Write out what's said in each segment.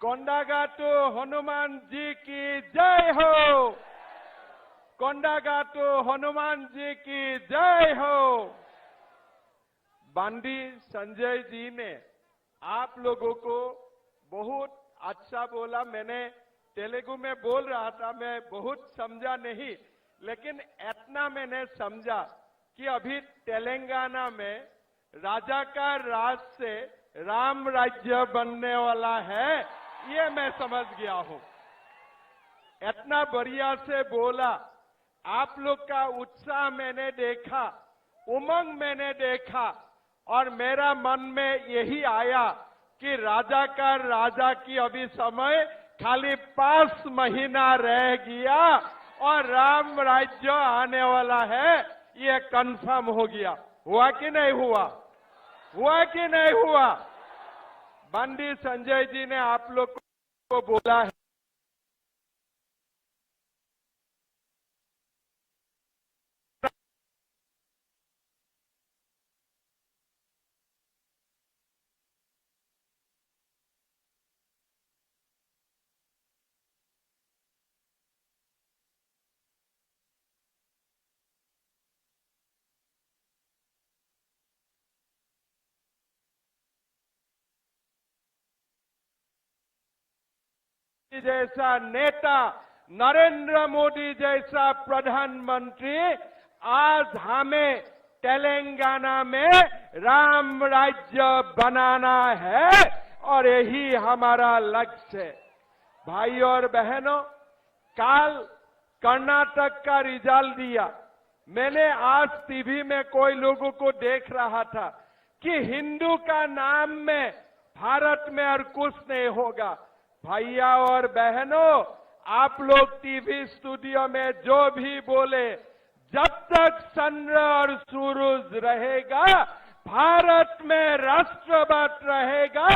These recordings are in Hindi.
कोंडागाटू हनुमान जी की जय हो। कोंडागाटू हनुमान जी की जय हो। बंडी संजय जी ने आप लोगों को बहुत अच्छा बोला। मैंने तेलुगु में बोल रहा था, मैं बहुत समझा नहीं, लेकिन इतना मैंने समझा कि अभी तेलंगाना में राजा का राज से राम राज्य बनने वाला है, ये मैं समझ गया हूं। इतना बढ़िया से बोला। आप लोग का उत्साह मैंने देखा, उमंग मैंने देखा, और मेरा मन में यही आया कि राजा की अभी समय खाली 5 महीना रह गया और राम राज्य आने वाला है, ये कंफर्म हो गया। हुआ कि नहीं हुआ? हुआ कि नहीं हुआ? बंडी संजय जी ने आप लोग को बोला है। जैसा नेता, नरेंद्र मोदी जैसा प्रधानमंत्री, आज हमें तेलंगाना में राम राज्य बनाना है और यही हमारा लक्ष्य है। भाई और बहनों, काल कर्नाटक का रिजल्ट दिया। मैंने आज टीवी में कोई लोगों को देख रहा था कि हिंदू का नाम में भारत में और कुछ नहीं होगा। भैया और बहनों, आप लोग टीवी स्टूडियो में जो भी बोले, जब तक चंद्र और सूरज रहेगा, भारत में राष्ट्रवाद रहेगा,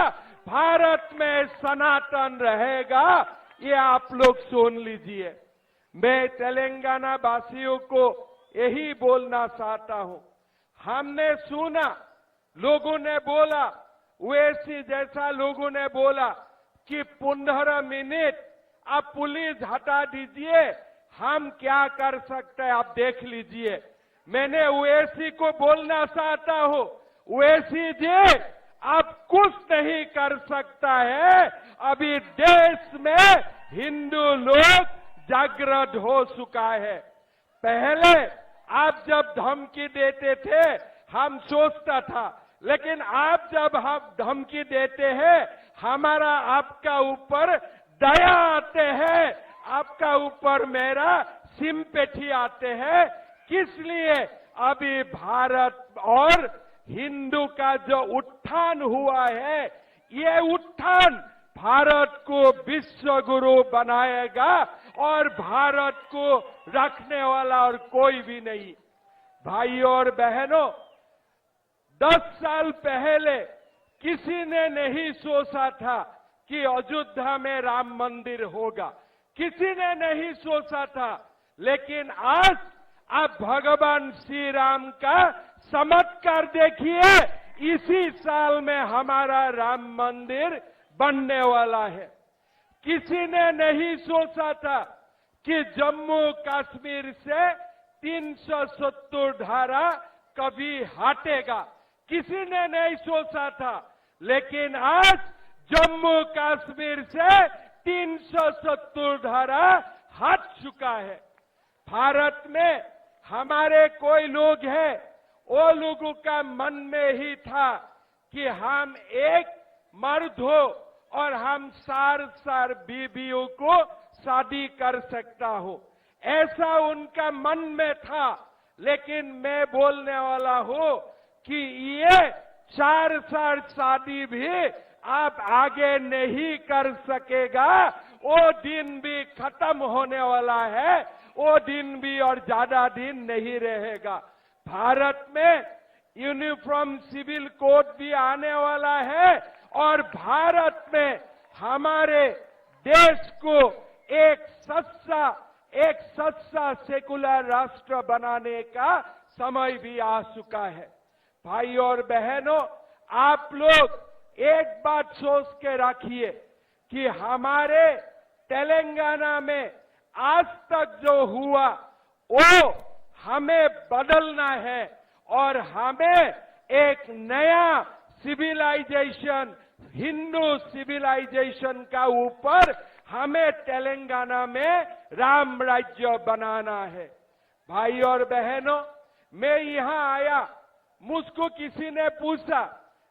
भारत में सनातन रहेगा, ये आप लोग सुन लीजिए। मैं तेलंगाना वासियों को यही बोलना चाहता हूं। हमने सुना, लोगों ने बोला, ओवैसी जैसा लोगों ने बोला कि 15 मिनट आप पुलिस हटा दीजिए, हम क्या कर सकते हैं आप देख लीजिए। मैंने ओवैसी को बोलना चाहता हूं, ओवैसी जी आप कुछ नहीं कर सकता है। अभी देश में हिंदू लोग जागृत हो चुका है। पहले आप जब धमकी देते थे हम सोचता था, लेकिन आप जब हम धमकी देते हैं हमारा आपका ऊपर दया आते हैं, आपका ऊपर मेरा सिंपैथी आते हैं। किस लिए? अभी भारत और हिंदू का जो उत्थान हुआ है, ये उत्थान भारत को विश्व गुरु बनाएगा और भारत को रखने वाला और कोई भी नहीं। भाइयों और बहनों, 10 साल पहले किसी ने नहीं सोचा था कि अयोध्या में राम मंदिर होगा, किसी ने नहीं सोचा था। लेकिन आज आप भगवान श्री राम का चमत्कार देखिए, इसी साल में हमारा राम मंदिर बनने वाला है। किसी ने नहीं सोचा था कि जम्मू कश्मीर से 370 धारा कभी हटेगा, किसी ने नहीं सोचा था। लेकिन आज जम्मू कश्मीर से 370 धारा हट चुका है। भारत में हमारे कोई लोग हैं, वो लोगों का मन में ही था कि हम एक मर्द हो और हम 4 बीवियों को शादी कर सकता हो, ऐसा उनका मन में था। लेकिन मैं बोलने वाला हूं कि ये 4 शादी भी आप आगे नहीं कर सकेगा। वो दिन भी खत्म होने वाला है, वो दिन भी और ज्यादा दिन नहीं रहेगा। भारत में यूनिफॉर्म सिविल कोड भी आने वाला है और भारत में हमारे देश को एक सच्चा सेकुलर राष्ट्र बनाने का समय भी आ चुका है। भाई और बहनों, आप लोग एक बात सोच के रखिए, कि हमारे तेलंगाना में आज तक जो हुआ वो हमें बदलना है और हमें एक नया सिविलाइजेशन, हिंदू सिविलाइजेशन का ऊपर हमें तेलंगाना में राम राज्य बनाना है। भाई और बहनों, मैं यहां आया, मुझको किसी ने पूछा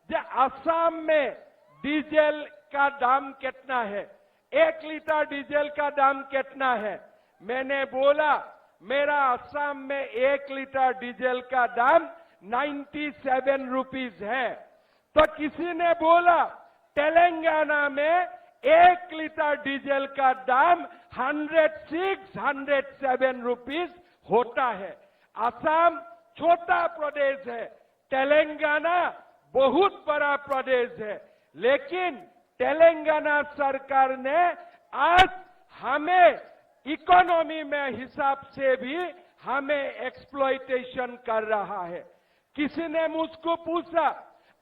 कि असम में डीजल का दाम कितना है, 1 लीटर डीजल का दाम कितना है। मैंने बोला मेरा असम में 1 लीटर डीजल का दाम 97 रुपीस है। तो किसी ने बोला तेलंगाना में 1 लीटर डीजल का दाम 107 रुपीस होता है। असम छोटा प्रदेश है, तेलंगाना बहुत बड़ा प्रदेश है, लेकिन तेलंगाना सरकार ने आज हमें इकोनॉमी में हिसाब से भी हमें एक्सप्लॉइटेशन कर रहा है। किसी ने मुझको पूछा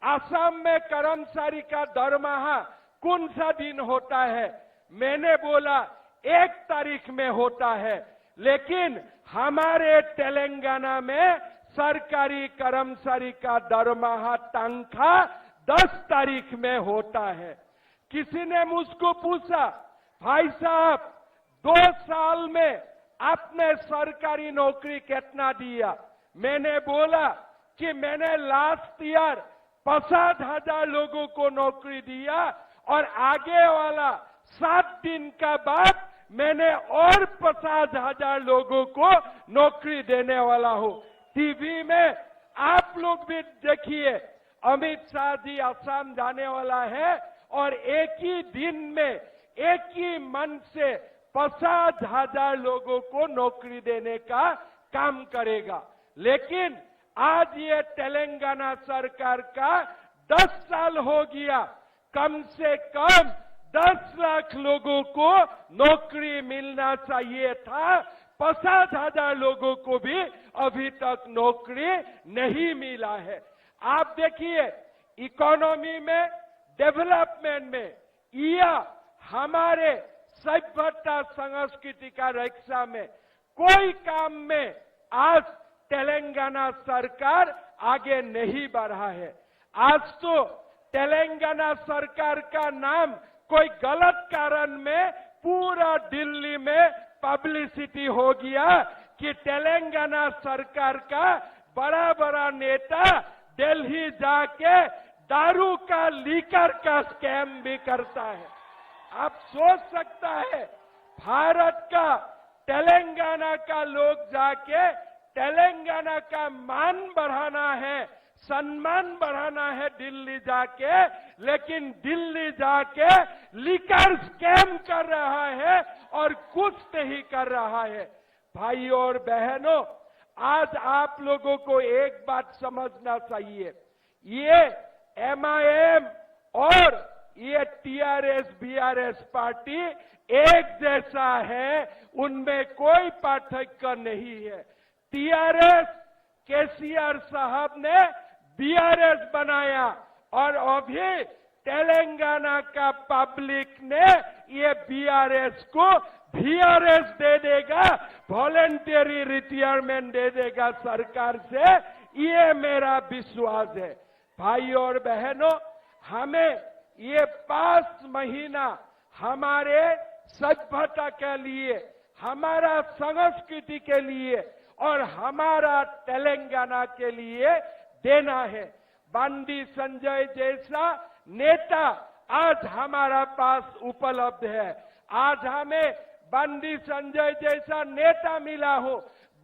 असम में कर्मचारी का दरमाहा कौन सा दिन होता है। मैंने बोला 1 तारीख में होता है, लेकिन हमारे तेलंगाना में सरकारी कर्मचारी का दरमाहा तनख्वाह 10 तारीख में होता है। किसी ने मुझको पूछा भाई साहब 2 साल में आपने सरकारी नौकरी कितना दिया। मैंने बोला कि मैंने लास्ट ईयर 50,000 लोगों को नौकरी दिया और आगे वाला 7 दिन का बाद मैंने और 50,000 लोगों को नौकरी देने वाला हूं। टीवी में आप लोग भी देखिए, अमित शाह जी असम जाने वाला है और एक ही दिन में एक ही मन से 50,000 लोगों को नौकरी देने का काम करेगा। लेकिन आज ये तेलंगाना सरकार का 10 साल हो गया, कम से कम 10 लाख लोगों को नौकरी मिलना चाहिए था। 50,000 लोगों को भी अभी तक नौकरी नहीं मिला है। आप देखिए इकोनॉमी में, डेवलपमेंट में या हमारे सभ्यता संस्कृति का रक्षा में कोई काम में आज तेलंगाना सरकार आगे नहीं बढ़ा है। आज तो तेलंगाना सरकार का नाम कोई गलत कारण में पूरा दिल्ली में पब्लिसिटी हो गया कि तेलंगाना सरकार का बड़ा बड़ा नेता दिल्ली जाके दारू का, लीकर का स्कैम भी करता है। आप सोच सकता है भारत का तेलंगाना का लोग जाके तेलंगाना का मान बढ़ाना है, सम्मान बढ़ाना है दिल्ली जाके, लेकिन दिल्ली जाके लीकर स्कैम कर रहा है और कुछ नहीं कर रहा है। भाइयों और बहनों, आज आप लोगों को एक बात समझना चाहिए, ये MIM और ये TRS BRS पार्टी एक जैसा है, उनमें कोई पार्थक्य नहीं है। TRS केसीआर साहब ने BRS बनाया और अभी तेलंगाना का पब्लिक ने ये BRS को VRS दे देगा, वॉलंटरी रिटायरमेंट दे देगा सरकार से, ये मेरा विश्वास है। भाइयों और बहनों, हमें ये 5 महीना हमारे सभ्यता के लिए, हमारा संस्कृति के लिए और हमारा तेलंगाना के लिए देना है। बंडी संजय जैसा नेता आज हमारा पास उपलब्ध है। आज हमें बंडी संजय जैसा नेता मिला हो।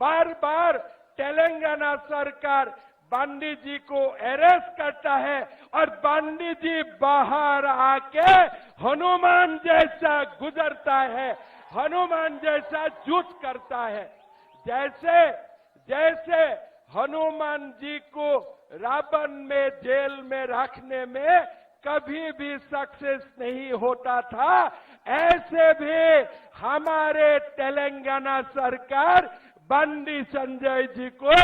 बार बार तेलंगाना सरकार बंडी जी को अरेस्ट करता है और बंडी जी बाहर आके हनुमान जैसा गुजरता है, हनुमान जैसा युद्ध करता है। जैसे हनुमान जी को रावण में जेल में रखने में कभी भी सक्सेस नहीं होता था, ऐसे भी हमारे तेलंगाना सरकार बंडी संजय जी को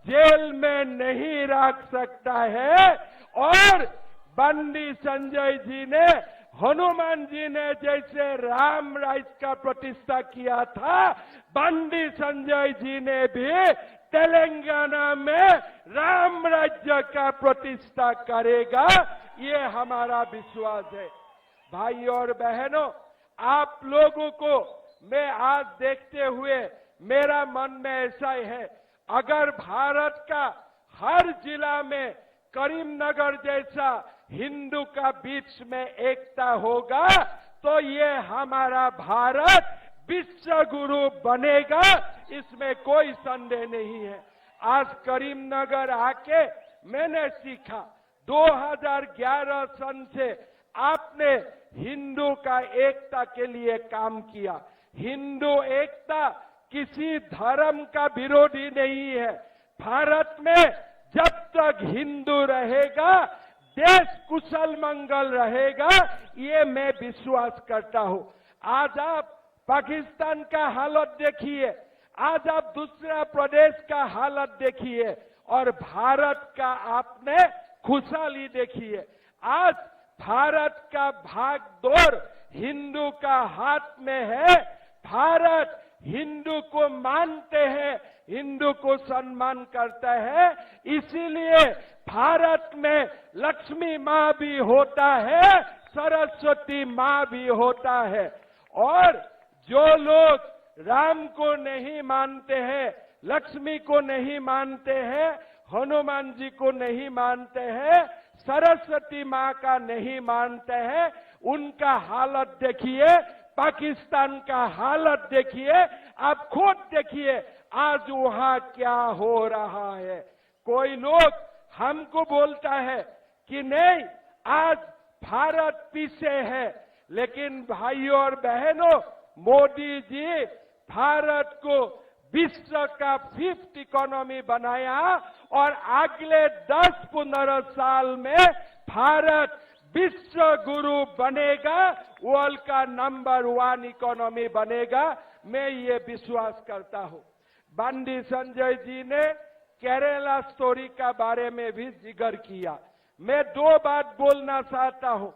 जेल में नहीं रख सकता है। और बंडी संजय जी ने हनुमान जी ने जैसे राम राज्य का प्रतिष्ठा किया था, बंडी संजय जी ने भी तेलंगाना में राम राज्य का प्रतिष्ठा करेगा, ये हमारा विश्वास है। भाई और बहनों, आप लोगों को मैं आज देखते हुए मेरा मन में ऐसा है, अगर भारत का हर जिला में करीमनगर जैसा हिंदू का बीच में एकता होगा तो ये हमारा भारत विश्व गुरु बनेगा, इसमें कोई संदेह नहीं है। आज करीमनगर आके मैंने सीखा, 2011 सन से आपने हिंदू का एकता के लिए काम किया। हिंदू एकता किसी धर्म का विरोधी नहीं है। भारत में जब तक हिंदू रहेगा, देश कुशल मंगल रहेगा, ये मैं विश्वास करता हूं। आज आप पाकिस्तान का हालत देखिए, आज आप दूसरा प्रदेश का हालत देखिए और भारत का आपने खुशहाली देखिए। आज भारत का भागदौड़ हिंदू का हाथ में है। भारत हिंदू को मानते हैं, हिंदू को सम्मान करता है, इसीलिए भारत में लक्ष्मी माँ भी होता है, सरस्वती माँ भी होता है। और जो लोग राम को नहीं मानते हैं, लक्ष्मी को नहीं मानते हैं, हनुमान जी को नहीं मानते हैं, सरस्वती माँ का नहीं मानते हैं, उनका हालत देखिए, पाकिस्तान का हालत देखिए, आप खुद देखिए आज वहां क्या हो रहा है। कोई लोग हमको बोलता है कि नहीं आज भारत पीछे है, लेकिन भाइयों और बहनों, मोदी जी भारत को विश्व का 5th इकोनॉमी बनाया और अगले 10-15 साल में भारत विश्व गुरु बनेगा, वर्ल्ड का नंबर 1 इकोनॉमी बनेगा, मैं ये विश्वास करता हूं। बंडी संजय जी ने केरला स्टोरी का बारे में भी जिक्र किया। मैं 2 बात बोलना चाहता हूं,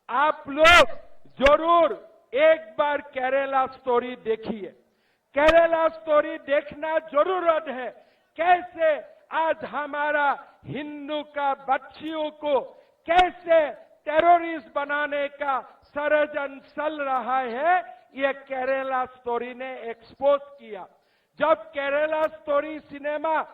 आप लोग जरूर एक बार केरला स्टोरी देखिए। केरला स्टोरी देखना जरूरत है। कैसे आज हमारा हिंदू का बच्चियों को कैसे टेररिस्ट बनाने का षड्यंत्र चल रहा है, ये केरला स्टोरी ने एक्सपोज किया। जब केरला स्टोरी सिनेमा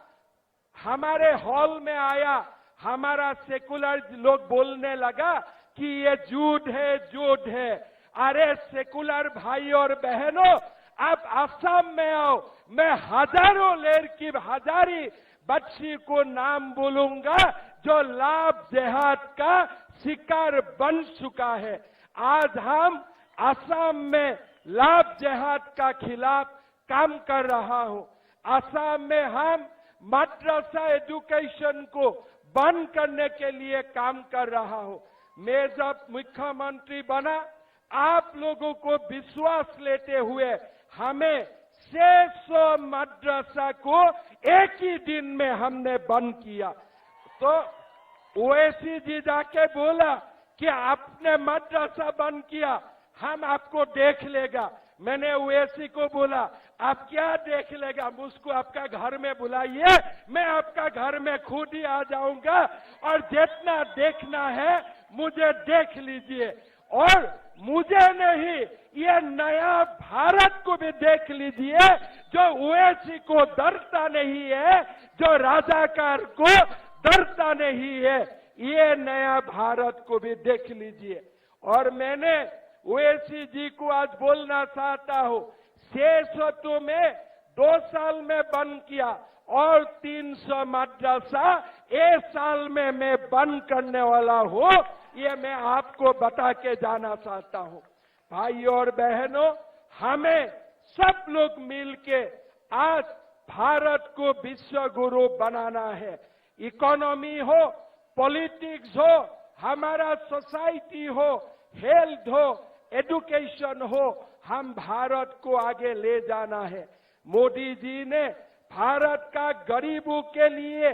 हमारे हॉल में आया, हमारा सेकुलर लोग बोलने लगा कि ये झूठ है, झूठ है। अरे सेकुलर भाई और बहनों, आप आसाम में आओ, मैं हजारों लड़की हजारी बच्ची को नाम बोलूंगा जो लाभ जिहाद का शिकार बन चुका है। आज हम असम में लाभ जिहाद का खिलाफ काम कर रहा हूं। असम में हम मद्रसा एजुकेशन को बंद करने के लिए काम कर रहा हूं। मैं जब मुख्यमंत्री बना, आप लोगों को विश्वास लेते हुए हमें 600 मद्रसा को एक ही दिन में हमने बंद किया। तो ओवैसी जी जाके बोला कि आपने मद्रसा बंद किया, हम आपको देख लेगा। मैंने ओवैसी को बोला, आप क्या देख लेगा, मुझको आपका घर में बुलाइए, मैं आपका घर में खुद ही आ जाऊंगा और जितना देखना है मुझे देख लीजिए। और मुझे नहीं, ये नया भारत को भी देख लीजिए जो ओवैसी को डरता नहीं है, जो राजाकार को डरता नहीं है। ये नया भारत को भी देख लीजिए। और मैंने ओवैसी जी को आज बोलना चाहता हूं, 600 में 2 साल में बंद किया और 300 मद्रसा 1 साल में मैं बंद करने वाला हूं, ये मैं आपको बता के जाना चाहता हूं। भाइयों और बहनों, हमें सब लोग मिलके आज भारत को विश्व गुरु बनाना है। इकोनॉमी हो, पॉलिटिक्स हो, हमारा सोसाइटी हो, हेल्थ हो, एजुकेशन हो, हम भारत को आगे ले जाना है। मोदी जी ने भारत का गरीबों के लिए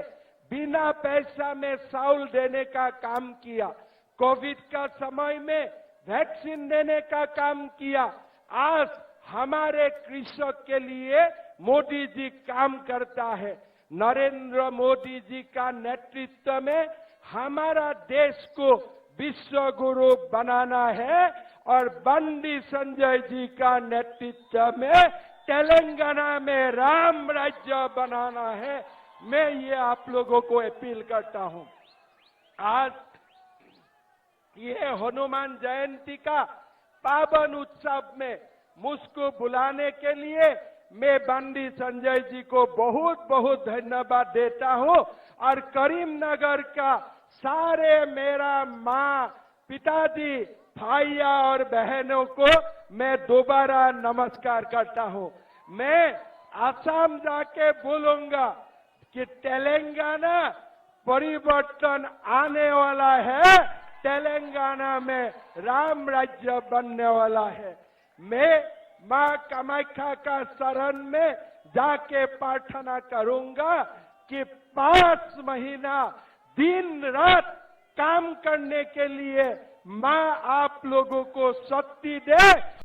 बिना पैसा में चावल देने का काम किया। कोविड का समय में वैक्सीन देने का काम किया। आज हमारे कृषक के लिए मोदी जी काम करता है। नरेंद्र मोदी जी का नेतृत्व में हमारा देश को विश्व गुरु बनाना है और बंडी संजय जी का नेतृत्व में तेलंगाना में राम राज्य बनाना है। मैं ये आप लोगों को अपील करता हूं। आज ये हनुमान जयंती का पावन उत्सव में मुझको बुलाने के लिए मैं बंडी संजय जी को बहुत बहुत धन्यवाद देता हूं और करीमनगर का सारे मेरा माँ, पिताजी, भाइया और बहनों को मैं दोबारा नमस्कार करता हूं। मैं असम जाके बोलूंगा कि तेलंगाना परिवर्तन आने वाला है, तेलंगाना में राम राज्य बनने वाला है। मैं मां कामाख्या का शरण में जाके प्रार्थना करूंगा कि 5 महीना दिन रात काम करने के लिए मां आप लोगों को शक्ति दे